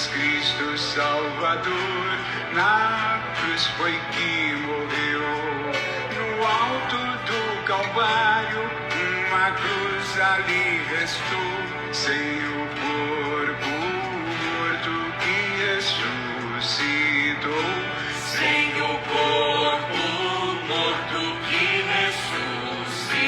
Jesus Cristo Salvador, na cruz foi que morreu. No alto do Calvário, uma cruz ali restou, sem o corpo morto que ressuscitou. Sem o corpo morto que ressuscitou.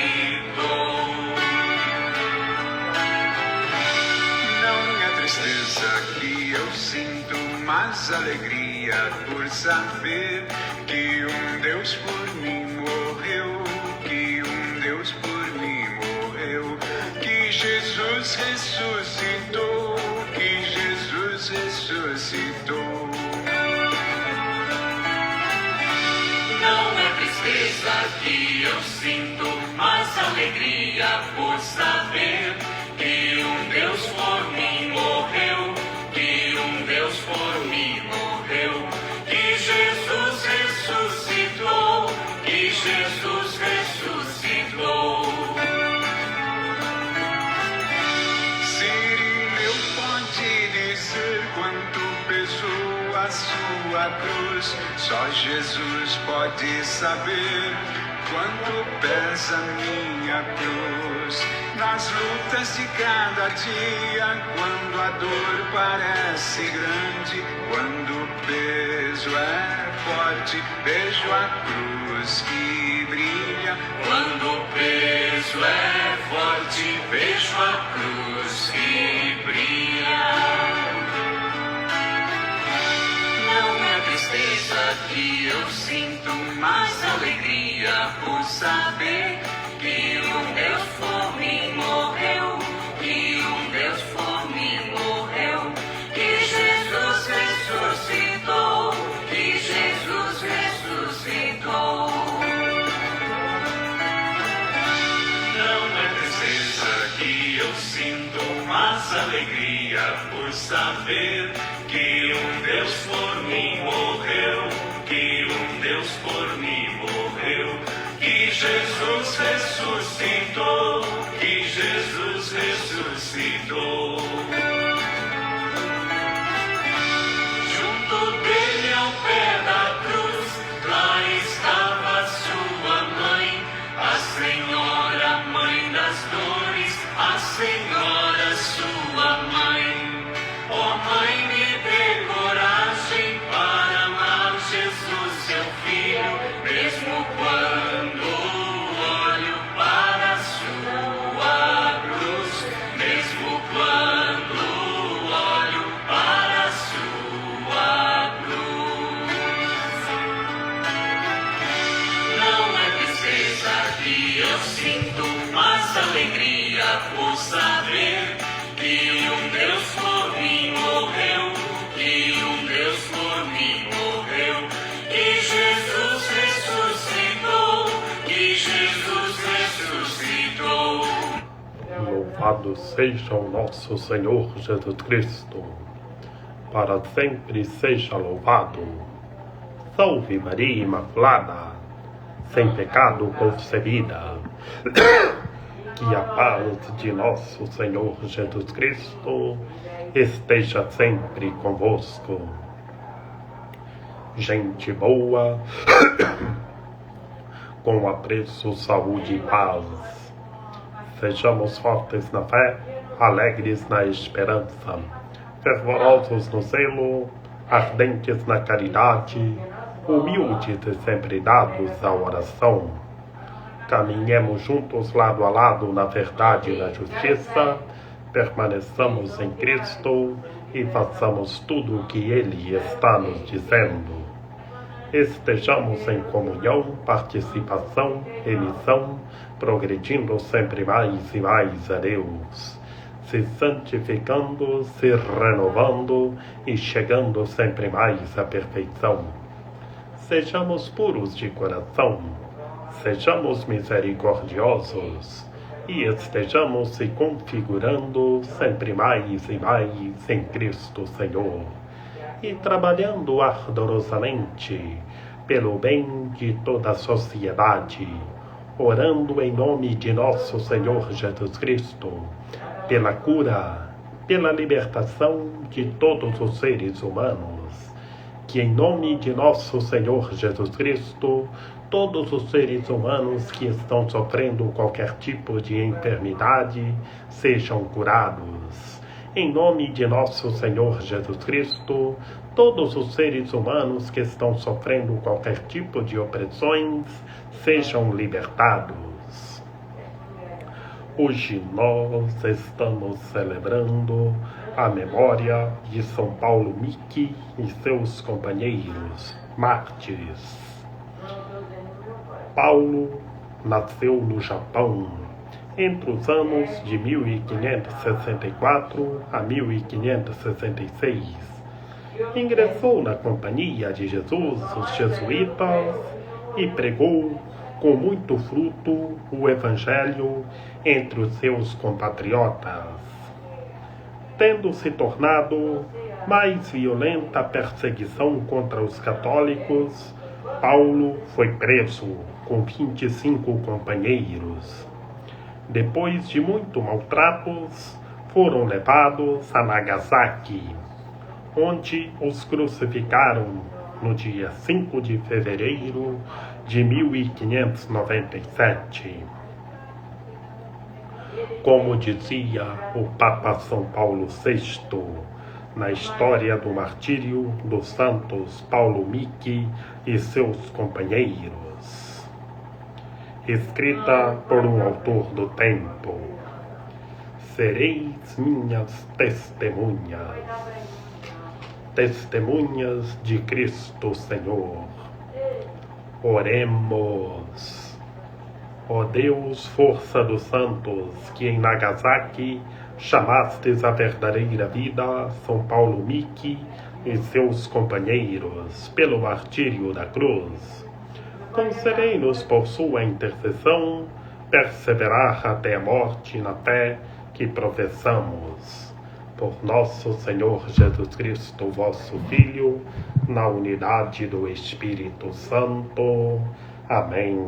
Não é tristeza que eu sinto, mas alegria por saber que um Deus por mim morreu, que um Deus por mim morreu, que Jesus ressuscitou, que Jesus ressuscitou. Não é tristeza que eu sinto, mas alegria por saber que um Deus por mim morreu, que um Deus por mim morreu, que Jesus ressuscitou, que Jesus ressuscitou. Sirineu pode dizer quanto pesou a sua cruz, só Jesus pode saber quanto pesa minha cruz. Nas lutas de cada dia, quando a dor parece grande, quando o peso é forte, vejo a cruz que brilha. Quando o peso é forte, vejo a cruz que brilha. Não é tristeza que eu sinto, mas alegria por saber que um Deus por mim morreu, que um Deus por mim morreu, que Jesus ressuscitou, que Jesus ressuscitou. Não é tristeza que eu sinto, mas alegria por saber que um Deus por mim morreu, que um Deus por mim morreu, que Jesus ressuscitou, que Jesus ressuscitou. Junto dele ao pé da cruz, lá estava sua mãe, a Senhora, Mãe das Dores, a Senhora, sua mãe. Ó Mãe, me dê coragem para amar Jesus, seu Filho, mesmo quando olho para sua cruz, mesmo quando olho para sua cruz. Não é tristeza que eu sinto, mas alegria por saber que um Deus por mim morreu, que um Deus por mim morreu, que Jesus ressuscitou, que Jesus ressuscitou. Louvado seja o nosso Senhor Jesus Cristo, para sempre seja louvado. Salve Maria Imaculada, sem pecado concebida. Que a paz de nosso Senhor Jesus Cristo esteja sempre convosco. Gente boa, com apreço, saúde e paz. Sejamos fortes na fé, alegres na esperança, fervorosos no zelo, ardentes na caridade, humildes e sempre dados à oração. Caminhemos juntos lado a lado na verdade e na justiça, permaneçamos em Cristo e façamos tudo o que Ele está nos dizendo. Estejamos em comunhão, participação e missão, progredindo sempre mais e mais a Deus, se santificando, se renovando e chegando sempre mais à perfeição. Sejamos puros de coração, sejamos misericordiosos e estejamos se configurando sempre mais e mais em Cristo Senhor, e trabalhando ardorosamente pelo bem de toda a sociedade, orando em nome de nosso Senhor Jesus Cristo, pela cura, pela libertação de todos os seres humanos, que em nome de nosso Senhor Jesus Cristo, todos os seres humanos que estão sofrendo qualquer tipo de enfermidade sejam curados. Em nome de nosso Senhor Jesus Cristo, todos os seres humanos que estão sofrendo qualquer tipo de opressões sejam libertados. Hoje nós estamos celebrando a memória de São Paulo Miki e seus companheiros mártires. Paulo nasceu no Japão entre os anos de 1564 a 1566. Ingressou na Companhia de Jesus, os jesuítas, e pregou com muito fruto o Evangelho entre os seus compatriotas. Tendo se tornado mais violenta a perseguição contra os católicos, Paulo foi preso com 25 companheiros. Depois de muito maltratos, foram levados a Nagasaki, onde os crucificaram no dia 5 de fevereiro de 1597. Como dizia o Papa São Paulo VI, na história do martírio dos santos Paulo Miki e seus companheiros, escrita por um autor do tempo: sereis minhas testemunhas de Cristo Senhor. Oremos. Ó Deus, força dos santos, que em Nagasaki chamastes a verdadeira vida São Paulo Miki e seus companheiros pelo martírio da cruz, concedei-nos por sua intercessão perseverar até a morte na fé que professamos. Por nosso Senhor Jesus Cristo, vosso Filho, na unidade do Espírito Santo. Amém.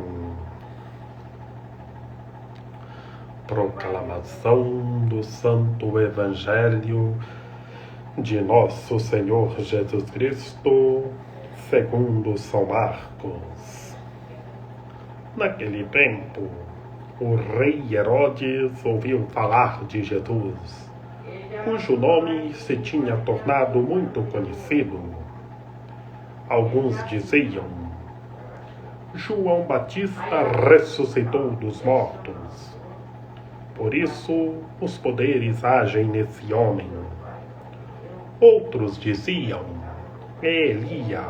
Proclamação do Santo Evangelho de nosso Senhor Jesus Cristo, segundo São Marcos. Naquele tempo, o rei Herodes ouviu falar de Jesus, cujo nome se tinha tornado muito conhecido. Alguns diziam: João Batista ressuscitou dos mortos. Por isso, os poderes agem nesse homem. Outros diziam: é Elias.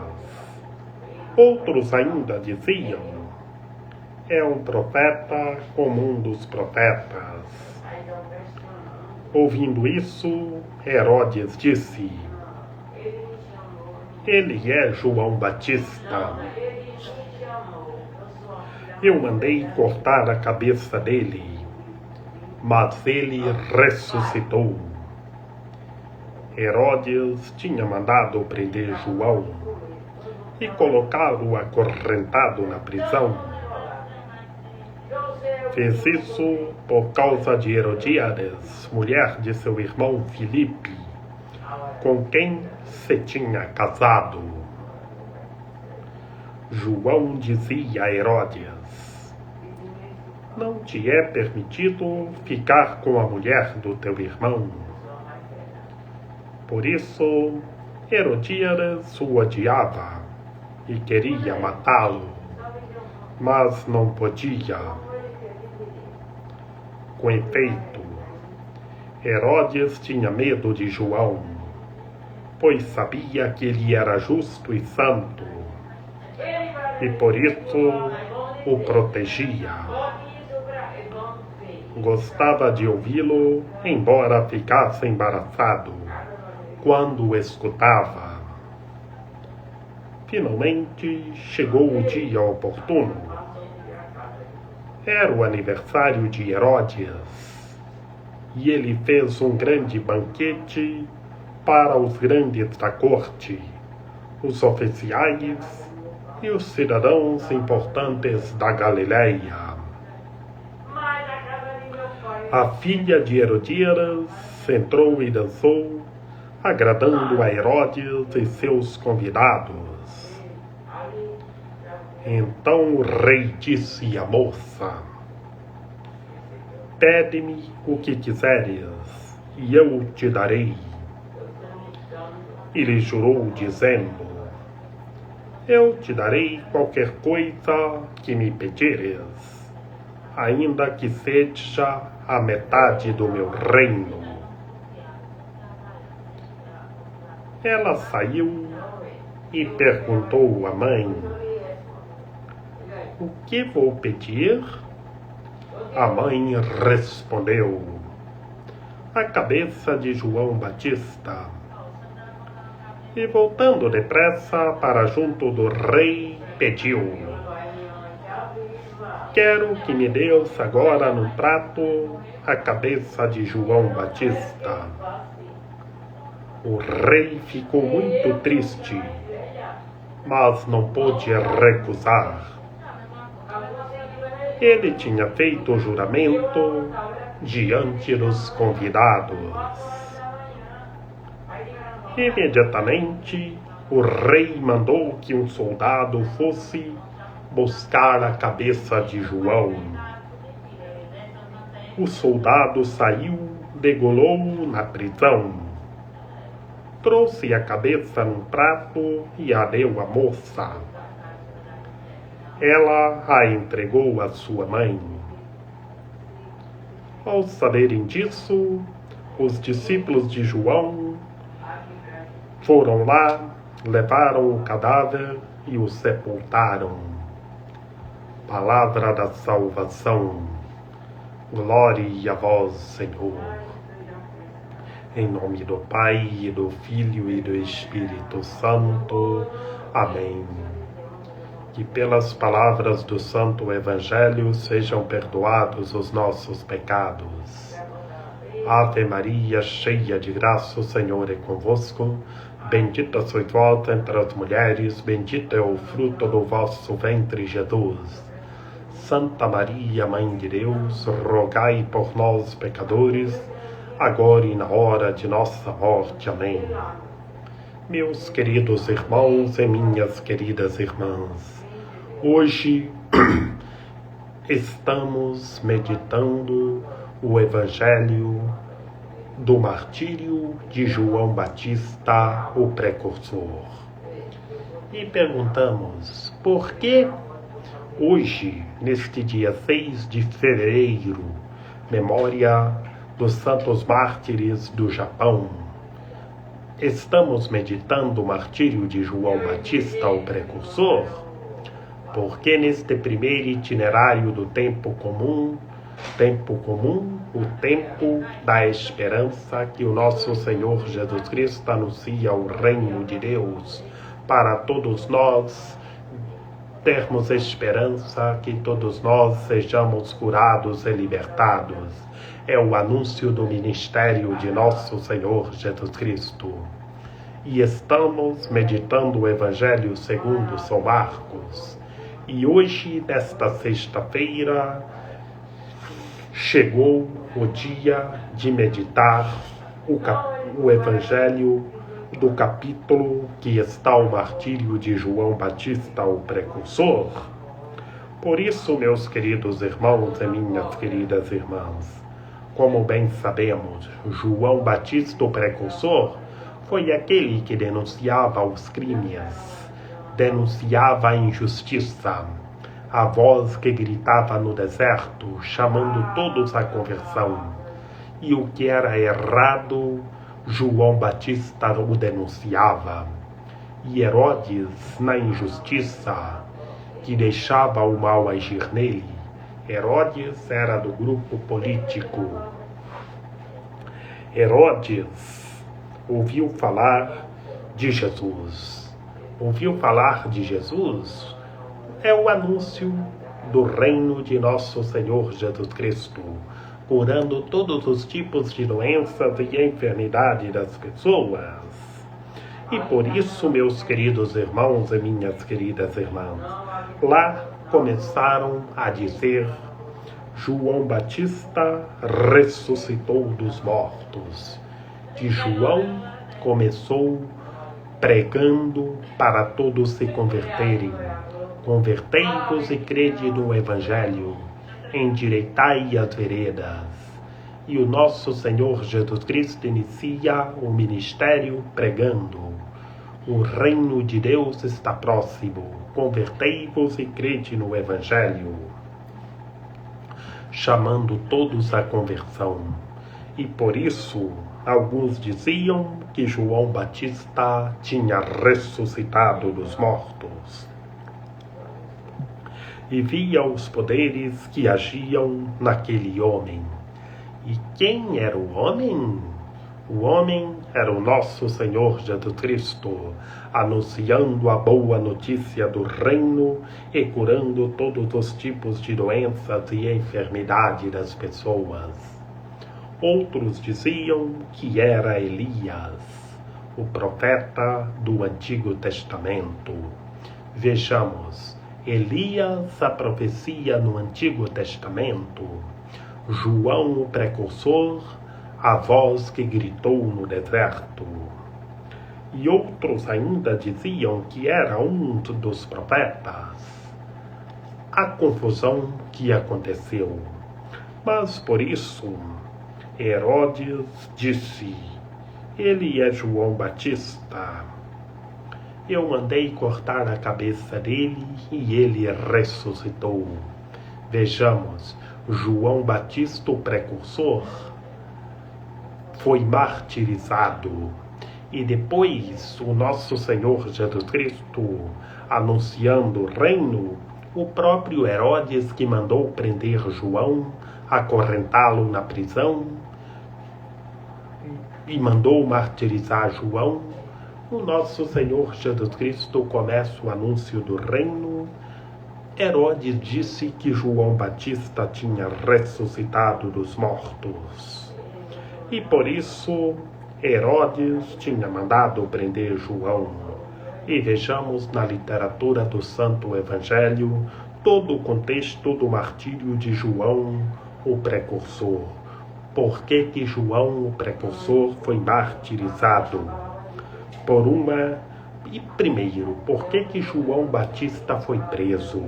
Outros ainda diziam: é um profeta como um dos profetas. Ouvindo isso, Herodes disse: ele é João Batista. Eu mandei cortar a cabeça dele, mas ele ressuscitou. Herodes tinha mandado prender João e colocá-lo acorrentado na prisão. Fez isso por causa de Herodíades, mulher de seu irmão Filipe, com quem se tinha casado. João dizia a Herodes: não te é permitido ficar com a mulher do teu irmão. Por isso, Herodíades o odiava e queria matá-lo, mas não podia. Com efeito, Herodes tinha medo de João, pois sabia que ele era justo e santo, e por isso o protegia. Gostava de ouvi-lo, embora ficasse embaraçado quando o escutava. Finalmente chegou o dia oportuno. Era o aniversário de Herodes, e ele fez um grande banquete para os grandes da corte, os oficiais e os cidadãos importantes da Galileia. A filha de Herodias entrou e dançou, agradando a Herodes e seus convidados. Então o rei disse à moça: pede-me o que quiseres, e eu te darei. E lhe jurou, dizendo: eu te darei qualquer coisa que me pedires, ainda que seja a metade do meu reino. Ela saiu e perguntou à mãe: o que vou pedir? A mãe respondeu: a cabeça de João Batista. E voltando depressa para junto do rei, pediu: quero que me des agora no prato a cabeça de João Batista. O rei ficou muito triste, mas não pôde recusar. Ele tinha feito o juramento diante dos convidados. Imediatamente, o rei mandou que um soldado fosse buscar a cabeça de João. O soldado saiu, degolou na prisão, trouxe a cabeça num prato e a deu à moça. Ela a entregou à sua mãe. Ao saberem disso, os discípulos de João foram lá, levaram o cadáver e o sepultaram. Palavra da salvação. Glória a vós, Senhor. Em nome do Pai, e do Filho e do Espírito Santo. Amém. Que pelas palavras do Santo Evangelho sejam perdoados os nossos pecados. Ave Maria, cheia de graça, o Senhor é convosco. Bendita sois vós entre as mulheres, bendito é o fruto do vosso ventre, Jesus. Santa Maria, Mãe de Deus, rogai por nós, pecadores, agora e na hora de nossa morte. Amém. Meus queridos irmãos e minhas queridas irmãs, hoje estamos meditando o Evangelho do martírio de João Batista, o precursor. E perguntamos, por que hoje, neste dia 6 de fevereiro, memória dos santos mártires do Japão, estamos meditando o martírio de João Batista, o precursor? Porque neste primeiro itinerário do tempo comum, o tempo da esperança, que o nosso Senhor Jesus Cristo anuncia o reino de Deus para todos nós, termos esperança, que todos nós sejamos curados e libertados. É o anúncio do ministério de nosso Senhor Jesus Cristo. E estamos meditando o Evangelho segundo São Marcos. E hoje, nesta sexta-feira, chegou o dia de meditar o Evangelho do capítulo que está o martírio de João Batista, o precursor. Por isso, meus queridos irmãos e minhas queridas irmãs, como bem sabemos, João Batista, o precursor, foi aquele que denunciava os crimes, denunciava a injustiça, a voz que gritava no deserto, chamando todos à conversão. E o que era errado, João Batista o denunciava. E Herodes, na injustiça, que deixava o mal agir nele, Herodes era do grupo político. Herodes ouviu falar de Jesus. Ouviu falar de Jesus? É o anúncio do reino de nosso Senhor Jesus Cristo, curando todos os tipos de doenças e enfermidades das pessoas. E por isso, meus queridos irmãos e minhas queridas irmãs, lá começaram a dizer João Batista ressuscitou dos mortos. E João começou pregando para todos se converterem. Convertei-vos e crede no Evangelho, endireitai as veredas. E o nosso Senhor Jesus Cristo inicia o ministério pregando: o reino de Deus está próximo, convertei-vos e crede no Evangelho, chamando todos à conversão. E por isso, alguns diziam que João Batista tinha ressuscitado dos mortos. E via os poderes que agiam naquele homem. E quem era o homem? O homem era o nosso Senhor Jesus Cristo, anunciando a boa notícia do reino e curando todos os tipos de doenças e enfermidade das pessoas. Outros diziam que era Elias, o profeta do Antigo Testamento. Vejamos, Elias, a profecia no Antigo Testamento, João, o precursor, a voz que gritou no deserto. E outros ainda diziam que era um dos profetas. A confusão que aconteceu. Mas por isso, Herodes disse: ele é João Batista. Eu mandei cortar a cabeça dele e ele ressuscitou. Vejamos, João Batista, o precursor, foi martirizado. E depois o nosso Senhor Jesus Cristo, anunciando o reino, o próprio Herodes, que mandou prender João, acorrentá-lo na prisão e mandou martirizar João, o nosso Senhor Jesus Cristo começa o anúncio do reino. Herodes disse que João Batista tinha ressuscitado dos mortos. E por isso Herodes tinha mandado prender João. E vejamos na literatura do Santo Evangelho todo o contexto do martírio de João, o precursor. Por que João, o precursor, foi martirizado? Primeiro, por que João Batista foi preso?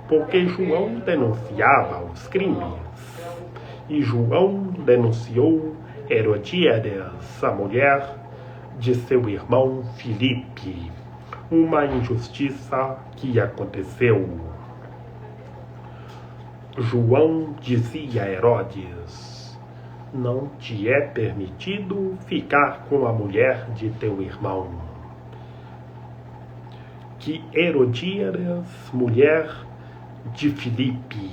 Porque João denunciava os crimes. E João denunciou Herodíades, a mulher de seu irmão Filipe, uma injustiça que aconteceu. João dizia a Herodes: não te é permitido ficar com a mulher de teu irmão. Que Herodíades, mulher de Filipe.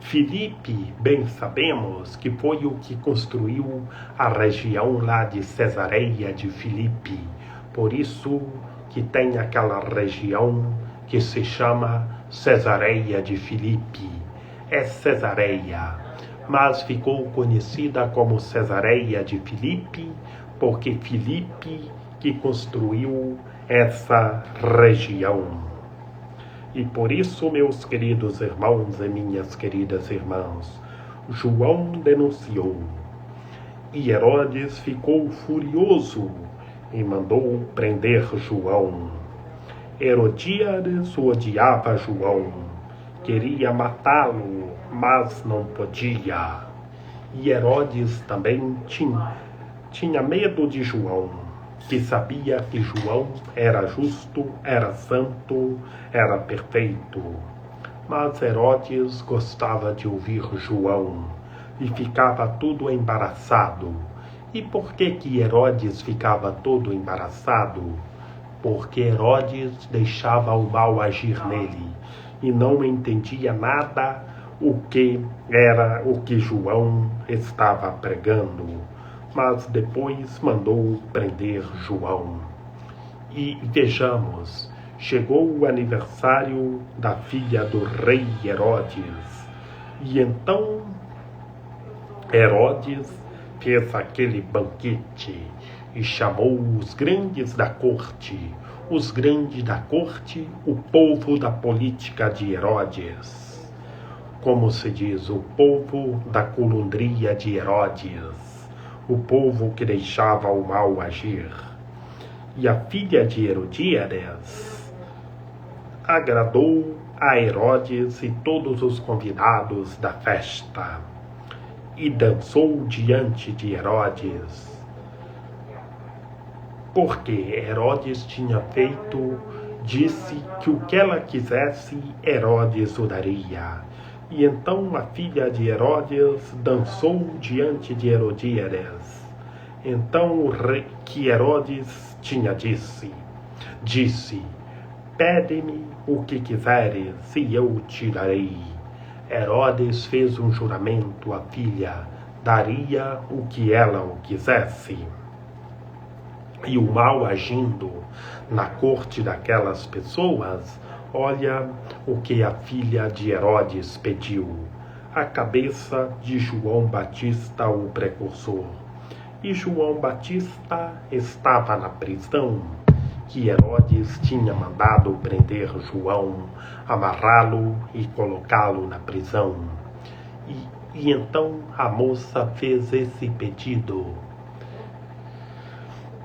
Filipe, bem sabemos que foi o que construiu a região lá de Cesareia de Filipe. Por isso que tem aquela região que se chama Cesareia de Filipe. É Cesareia, mas ficou conhecida como Cesareia de Filipe, porque Filipe que construiu essa região. E por isso, meus queridos irmãos e minhas queridas irmãs, João denunciou. E Herodes ficou furioso e mandou prender João. Herodíades odiava João, queria matá-lo, mas não podia. E Herodes também tinha medo de João, que sabia que João era justo, era santo, era perfeito. Mas Herodes gostava de ouvir João e ficava todo embaraçado. E por que Herodes ficava todo embaraçado? Porque Herodes deixava o mal agir nele e não entendia nada o que João estava pregando. Mas depois mandou prender João. E vejamos, chegou o aniversário da filha do rei Herodes. E então Herodes fez aquele banquete e chamou os grandes da corte. Os grandes da corte, o povo da política de Herodes. como se diz, o povo da colundria de Herodes, o povo que deixava o mal agir. E a filha de Herodíades agradou a Herodes e todos os convidados da festa, e dançou diante de Herodes, porque Herodes tinha feito, disse que o que ela quisesse, Herodes o daria. E então a filha de Herodes dançou diante de Herodíades. Então o rei que Herodes tinha disse, pede-me o que quiseres e eu te darei. Herodes fez um juramento à filha, daria o que ela o quisesse. E o mal agindo na corte daquelas pessoas, olha o que a filha de Herodes pediu: a cabeça de João Batista, o precursor. E João Batista estava na prisão, que Herodes tinha mandado prender João, amarrá-lo e colocá-lo na prisão. E então a moça fez esse pedido: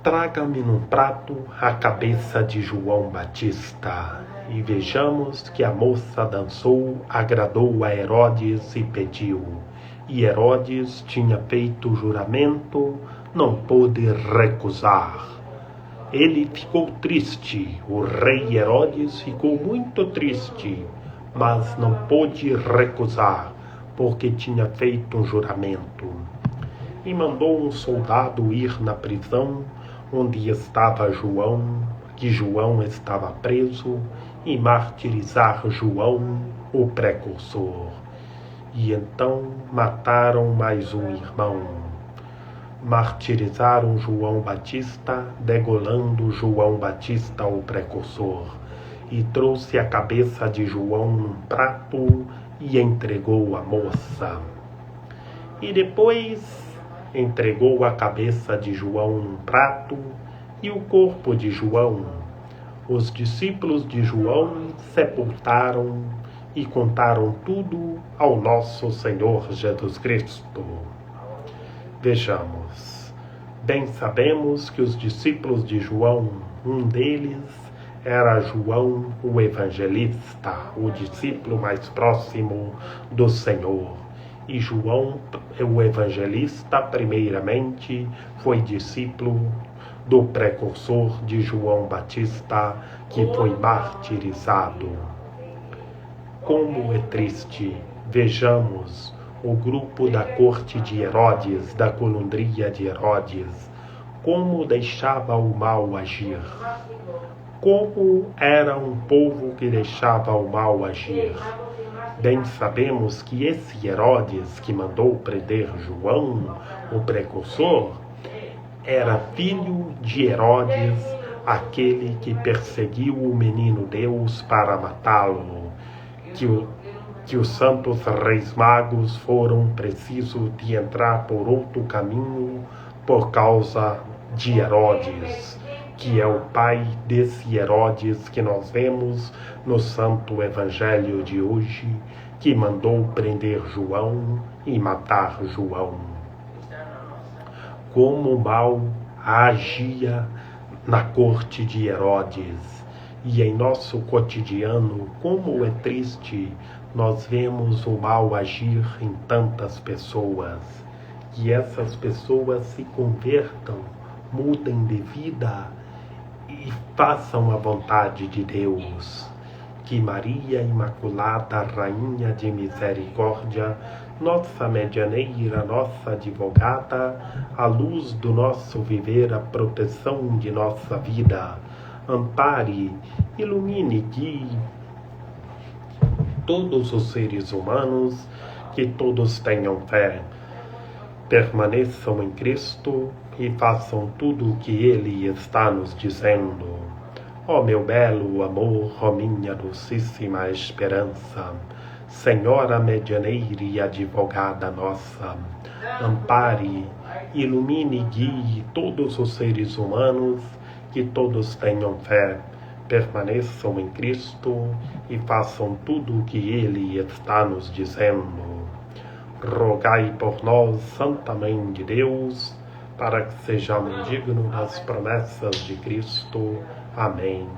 traga-me num prato a cabeça de João Batista. E vejamos que a moça dançou, agradou a Herodes e pediu. E Herodes tinha feito o juramento, não pôde recusar. Ele ficou triste, o rei Herodes ficou muito triste, mas não pôde recusar, porque tinha feito um juramento. E mandou um soldado ir na prisão onde estava João, que João estava preso, e martirizar João, o precursor. E então mataram mais um irmão. Martirizaram João Batista, degolando João Batista, o precursor, e trouxe a cabeça de João num prato e entregou à moça. E depois entregou a cabeça de João num prato e o corpo de João. Os discípulos de João sepultaram e contaram tudo ao nosso Senhor Jesus Cristo. Vejamos, bem sabemos que os discípulos de João, um deles era João o Evangelista, o discípulo mais próximo do Senhor. E João o Evangelista, primeiramente, foi discípulo do precursor de João Batista, que foi martirizado. Como é triste, vejamos o grupo da corte de Herodes, da colundria de Herodes, como deixava o mal agir. Como era um povo que deixava o mal agir. Bem sabemos que esse Herodes que mandou prender João, o precursor, era filho de Herodes, aquele que perseguiu o menino Deus para matá-lo, que os santos reis magos foram precisos de entrar por outro caminho por causa de Herodes, que é o pai desse Herodes que nós vemos no Santo Evangelho de hoje, que mandou prender João e matar João. Como o mal agia na corte de Herodes. E em nosso cotidiano, como é triste, nós vemos o mal agir em tantas pessoas. Que essas pessoas se convertam, mudem de vida e façam a vontade de Deus. Que Maria Imaculada, Rainha de Misericórdia, nossa medianeira, nossa advogada, a luz do nosso viver, a proteção de nossa vida, ampare, ilumine, guie todos os seres humanos, que todos tenham fé, permaneçam em Cristo e façam tudo o que Ele está nos dizendo. Ó meu belo amor, ó minha docíssima esperança, Senhora medianeira e advogada nossa, ampare, ilumine e guie todos os seres humanos, que todos tenham fé, permaneçam em Cristo e façam tudo o que Ele está nos dizendo. Rogai por nós, Santa Mãe de Deus, para que sejamos dignos das promessas de Cristo. Amém.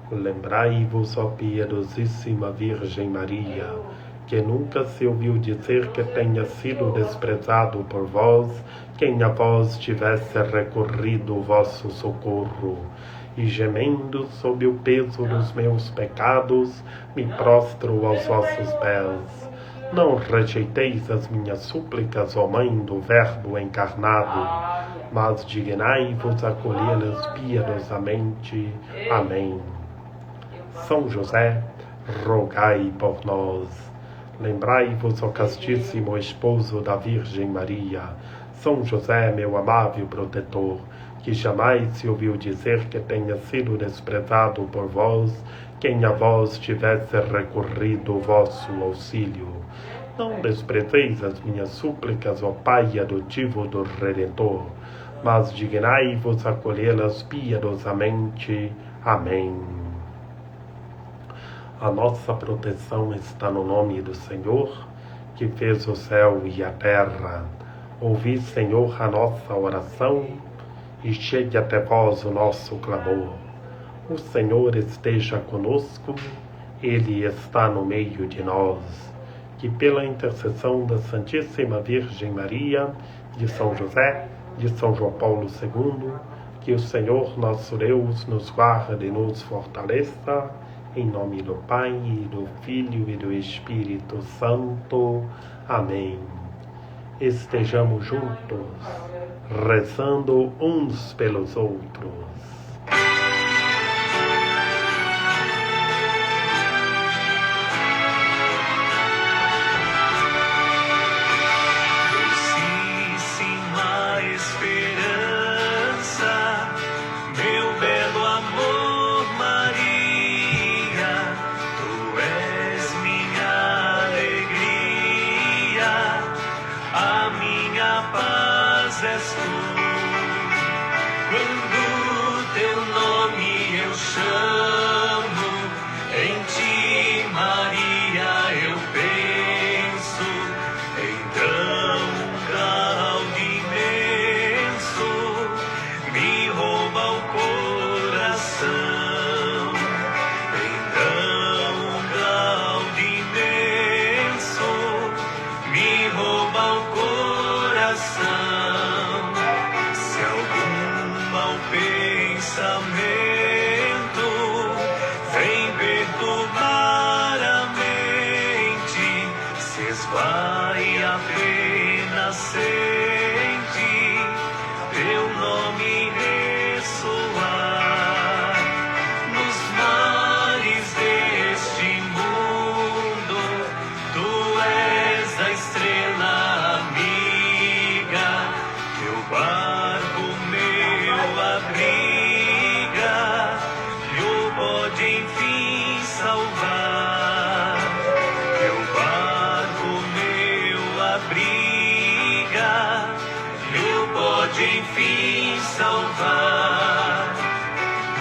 Lembrai-vos, ó piedosíssima Virgem Maria, que nunca se ouviu dizer que tenha sido desprezado por vós quem a vós tivesse recorrido o vosso socorro. E gemendo sob o peso dos meus pecados, me prostro aos vossos pés. Não rejeiteis as minhas súplicas, ó Mãe do Verbo encarnado, mas dignai-vos acolhê-las piedosamente. Amém. São José, rogai por nós. Lembrai-vos, ó castíssimo esposo da Virgem Maria, São José, meu amável protetor, que jamais se ouviu dizer que tenha sido desprezado por vós quem a vós tivesse recorrido o vosso auxílio. Não desprezeis as minhas súplicas, ó Pai adotivo do Redentor, mas dignai-vos acolhê-las piedosamente. Amém. A nossa proteção está no nome do Senhor, que fez o céu e a terra. Ouvi, Senhor, a nossa oração, e chegue até vós o nosso clamor. O Senhor esteja conosco, Ele está no meio de nós. Que pela intercessão da Santíssima Virgem Maria, de São José, de São João Paulo II, que o Senhor nosso Deus nos guarde e nos fortaleça, em nome do Pai, e do Filho e do Espírito Santo. Amém. Estejamos juntos, rezando uns pelos outros. Docíssima esperança, meu belo amor, Maria, tu és minha alegria, a minha paz és tu. Quando teu nome eu chamo, em ti, Maria, eu penso. Então um caldo imenso me rouba o coração. Então um caldo imenso me rouba o coração. Se algum mau pensamento vem perturbar a mente, se esvai apenas sente teu nome ressoar. Nos mares deste mundo, tu és a estrela amiga, teu barco meu abriga, e o pode enfim salvar. Teu barco meu abriga, e o pode enfim salvar.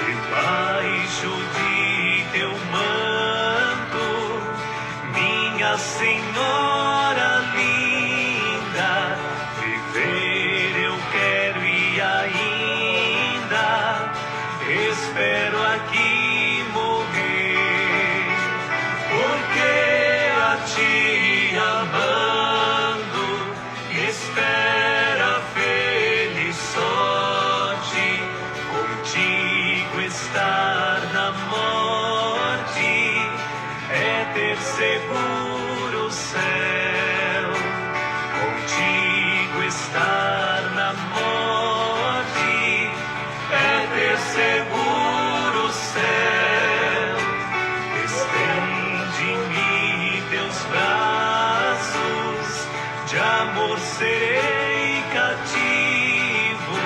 Debaixo de teu manto, minha Senhora linda, viver eu quero e ainda espero aqui morrer, porque a ti amando espera feliz sorte, contigo estar na morte é ter seguro o céu. Contigo estar na morte é ter seguro o céu. Estende-me teus braços, de amor serei cativo,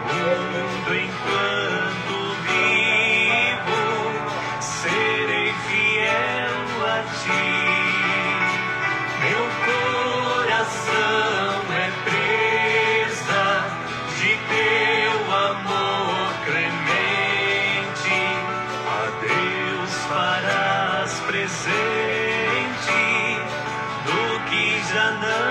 no mundo enquanto vivo, serei fiel a ti. na